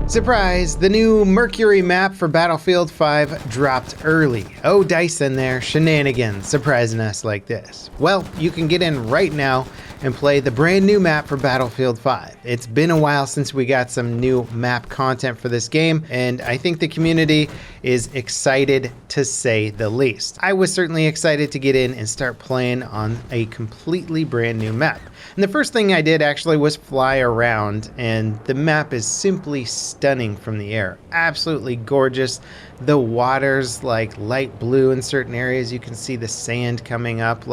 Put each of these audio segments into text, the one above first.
Surprise! The new Mercury map for Battlefield 5 dropped early. Oh, DICE and their shenanigans surprising us like this. Well, you can get in right now and play the brand new map for Battlefield 5. It's been a while since we got some new map content for this game, and I think the community is excited to say the least. I was certainly excited to get in and start playing on a completely brand new map. And the first thing I did actually was fly around, and the map is simply stunning from the air. Absolutely gorgeous. The water's like light blue in certain areas. You can see the sand coming up.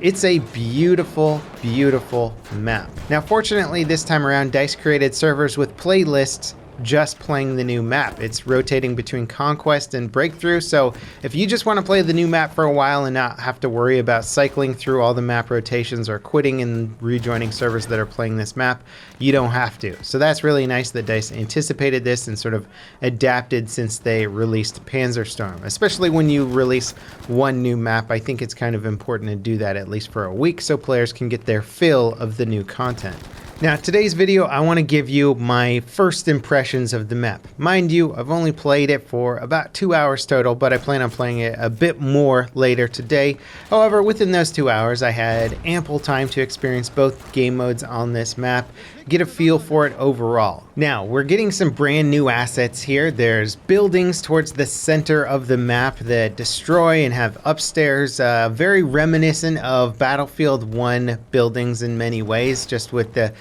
It's a beautiful, beautiful map. Now, fortunately, this time around, DICE created servers with playlists just playing the new map. It's rotating between Conquest and Breakthrough, so if you just want to play the new map for a while and not have to worry about cycling through all the map rotations or quitting and rejoining servers that are playing this map, you don't have to. So that's really nice that DICE anticipated this and sort of adapted since they released Panzerstorm. Especially when you release one new map, I think it's kind of important to do that at least for a week so players can get their fill of the new content. Now, today's video, I want to give you my first impressions of the map. Mind you, I've only played it for about 2 hours total, but I plan on playing it a bit more later today. However, within those 2 hours, I had ample time to experience both game modes on this map, get a feel for it overall. Now, we're getting some brand new assets here. There's buildings towards the center of the map that destroy and have upstairs, very reminiscent of Battlefield 1 buildings in many ways, just with the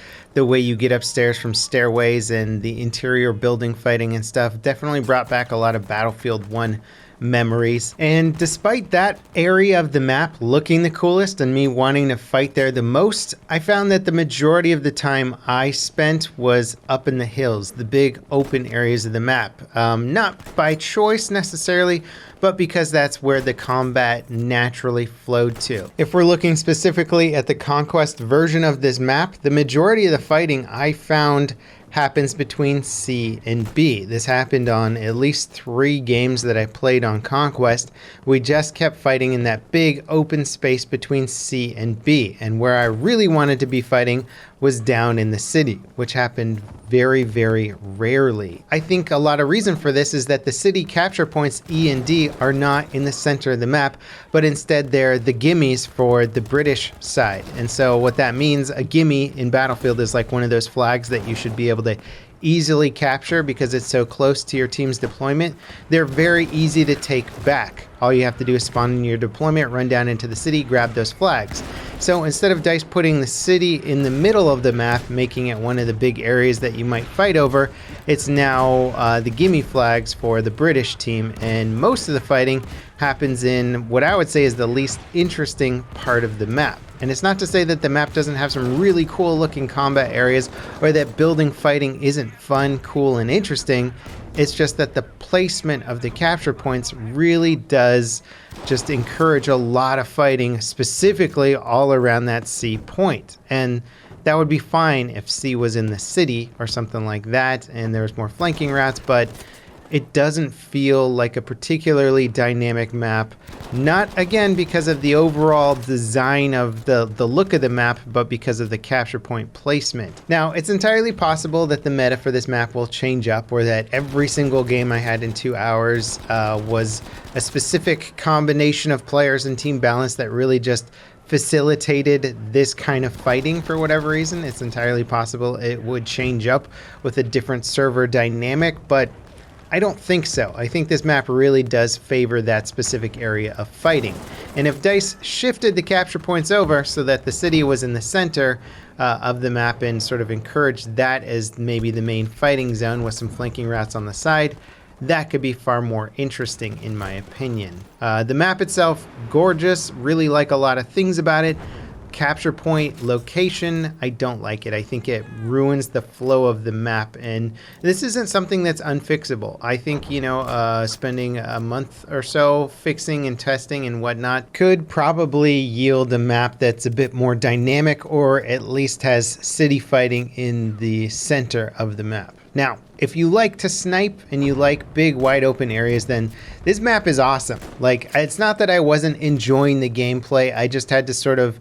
way you get upstairs from stairways and the interior building fighting and stuff. Definitely brought back a lot of Battlefield 1 memories. And despite that area of the map looking the coolest and me wanting to fight there the most, I found that the majority of the time I spent was up in the hills, the big open areas of the map. Not by choice necessarily, but because that's where the combat naturally flowed to. If we're looking specifically at the Conquest version of this map, the majority of the fighting I found happens between C and B. This happened on at least 3 games that I played on Conquest. We just kept fighting in that big open space between C and B, and where I really wanted to be fighting was down in the city, which happened very, very rarely. I think a lot of reason for this is that the city capture points E and D are not in the center of the map, but instead they're the gimmies for the British side. And so what that means, a gimme in Battlefield is like one of those flags that you should be able to easily capture because it's so close to your team's deployment. They're very easy to take back. All you have to do is spawn in your deployment, run down into the city, grab those flags. So instead of DICE putting the city in the middle of the map, making it one of the big areas that you might fight over, it's now the gimme flags for the British team, and most of the fighting happens in what I would say is the least interesting part of the map. And it's not to say that the map doesn't have some really cool looking combat areas or that building fighting isn't fun, cool, and interesting. It's just that the placement of the capture points really does just encourage a lot of fighting, specifically all around that C point. And that would be fine if C was in the city or something like that and there was more flanking routes, but it doesn't feel like a particularly dynamic map. Not, again, because of the overall design of the look of the map, but because of the capture point placement. Now, it's entirely possible that the meta for this map will change up, or that every single game I had in 2 hours was a specific combination of players and team balance that really just facilitated this kind of fighting for whatever reason. It's entirely possible it would change up with a different server dynamic, but I don't think so. I think this map really does favor that specific area of fighting. And if DICE shifted the capture points over so that the city was in the center of the map and sort of encouraged that as maybe the main fighting zone with some flanking routes on the side, that could be far more interesting in my opinion. The map itself, gorgeous, really like a lot of things about it. Capture point location, I don't like it. I think it ruins the flow of the map, and this isn't something that's unfixable. I think, spending a month or so fixing and testing and whatnot could probably yield a map that's a bit more dynamic, or at least has city fighting in the center of the map. Now, if you like to snipe and you like big wide open areas, then this map is awesome. Like, it's not that I wasn't enjoying the gameplay, I just had to sort of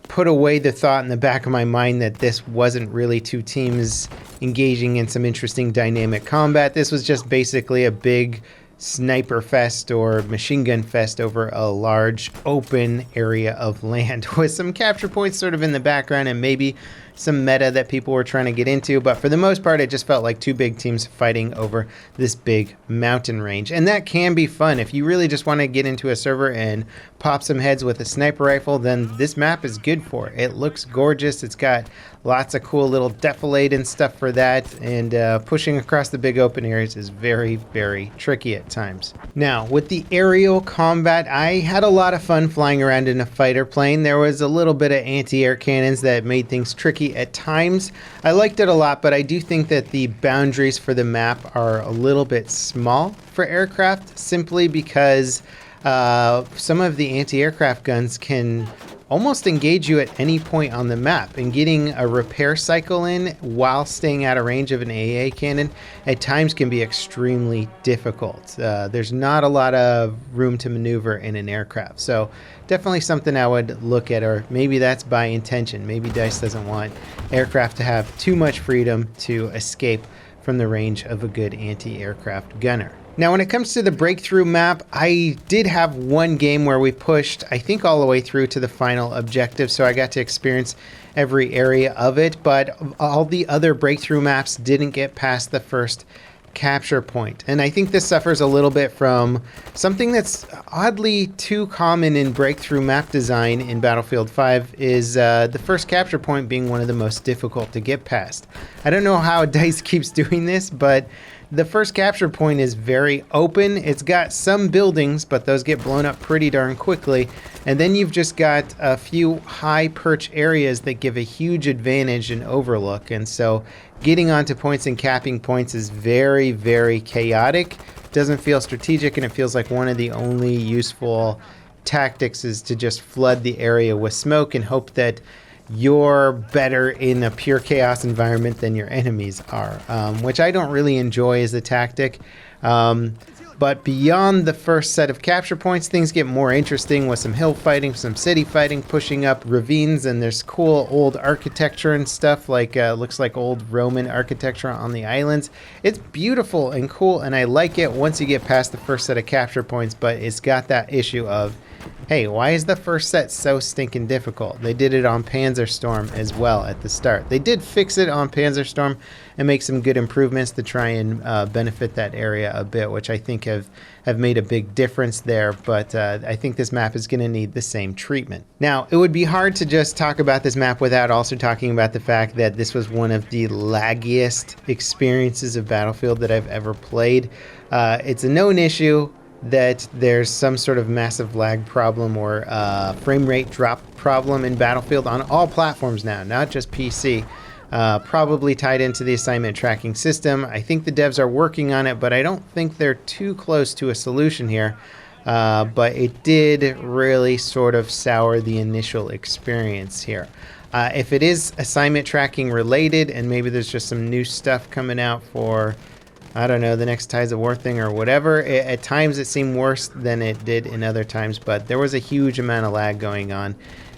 put away the thought in the back of my mind that this wasn't really two teams engaging in some interesting dynamic combat. This was just basically a big sniper fest or machine gun fest over a large open area of land with some capture points sort of in the background and maybe some meta that people were trying to get into. But for the most part, it just felt like two big teams fighting over this big mountain range. And that can be fun. If you really just want to get into a server and pop some heads with a sniper rifle, then this map is good for it. It looks gorgeous. It's got lots of cool little defilade and stuff for that. And pushing across the big open areas is very, very tricky at times. Now, with the aerial combat, I had a lot of fun flying around in a fighter plane. There was a little bit of anti-air cannons that made things tricky at times. I liked it a lot, but I do think that the boundaries for the map are a little bit small for aircraft, simply because some of the anti-aircraft guns can almost engage you at any point on the map, and getting a repair cycle in while staying out of range of an AA cannon at times can be extremely difficult. There's not a lot of room to maneuver in an aircraft, so definitely something I would look at, or maybe that's by intention. Maybe DICE doesn't want aircraft to have too much freedom to escape from the range of a good anti-aircraft gunner. Now, when it comes to the breakthrough map, I did have one game where we pushed, I think, all the way through to the final objective, so I got to experience every area of it, but all the other breakthrough maps didn't get past the first capture point. And I think this suffers a little bit from something that's oddly too common in breakthrough map design in Battlefield 5 is the first capture point being one of the most difficult to get past. I don't know how DICE keeps doing this, but the first capture point is very open. It's got some buildings, but those get blown up pretty darn quickly. And then you've just got a few high perch areas that give a huge advantage and overlook. And so getting onto points and capping points is very, very chaotic. Doesn't feel strategic, and it feels like one of the only useful tactics is to just flood the area with smoke and hope that you're better in a pure chaos environment than your enemies are, which I don't really enjoy as a tactic. But beyond the first set of capture points, things get more interesting with some hill fighting, some city fighting, pushing up ravines, and there's cool old architecture and stuff, like looks like old Roman architecture on the islands. It's beautiful and cool, and I like it once you get past the first set of capture points, but it's got that issue of, hey, why is the first set so stinking difficult? They did it on Panzerstorm as well at the start. They did fix it on Panzerstorm and make some good improvements to try and benefit that area a bit, which I think have made a big difference there, but I think this map is going to need the same treatment. Now, it would be hard to just talk about this map without also talking about the fact that this was one of the laggiest experiences of Battlefield that I've ever played. It's a known issue that there's some sort of massive lag problem or frame rate drop problem in Battlefield on all platforms now, not just PC. Probably tied into the assignment tracking system. I think the devs are working on it, but I don't think they're too close to a solution here. But it did really sort of sour the initial experience here. If it is assignment tracking related, and maybe there's just some new stuff coming out for, I don't know, the next Tides of War thing or whatever. At times it seemed worse than it did in other times, but there was a huge amount of lag going on.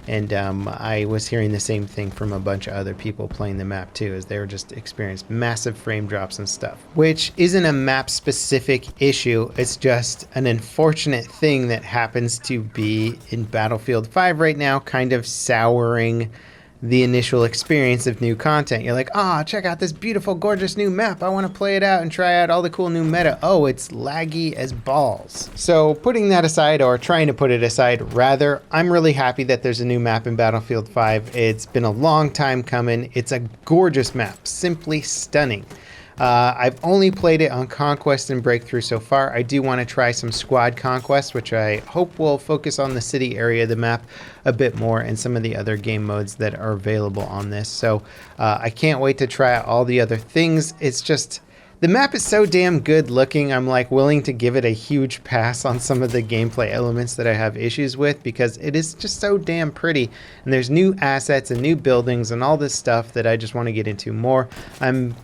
And I was hearing the same thing from a bunch of other people playing the map too, as they were just experiencing massive frame drops and stuff. Which isn't a map-specific issue, it's just an unfortunate thing that happens to be in Battlefield 5 right now, kind of souring the initial experience of new content. You're like, ah, check out this beautiful, gorgeous new map. I want to play it out and try out all the cool new meta. Oh, it's laggy as balls. So putting that aside, or trying to put it aside, rather, I'm really happy that there's a new map in Battlefield 5. It's been a long time coming. It's a gorgeous map, simply stunning. I've only played it on Conquest and Breakthrough so far. I do want to try some Squad Conquest, which I hope will focus on the city area of the map a bit more and some of the other game modes that are available on this. So I can't wait to try out all the other things. It's just, the map is so damn good looking, I'm like willing to give it a huge pass on some of the gameplay elements that I have issues with, because it is just so damn pretty. And there's new assets and new buildings and all this stuff that I just want to get into more. I'm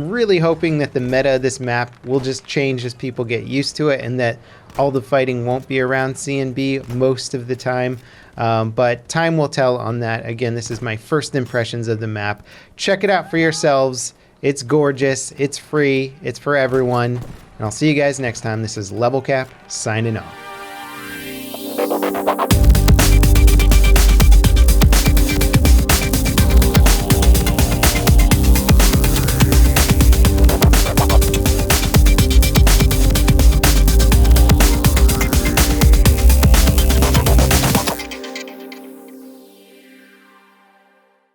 really hoping that the meta of this map will just change as people get used to it, and that all the fighting won't be around C and B most of the time. But time will tell on that. Again, this is my first impressions of the map. Check it out for yourselves. It's gorgeous. It's free. It's for everyone. And I'll see you guys next time. This is Level Cap signing off.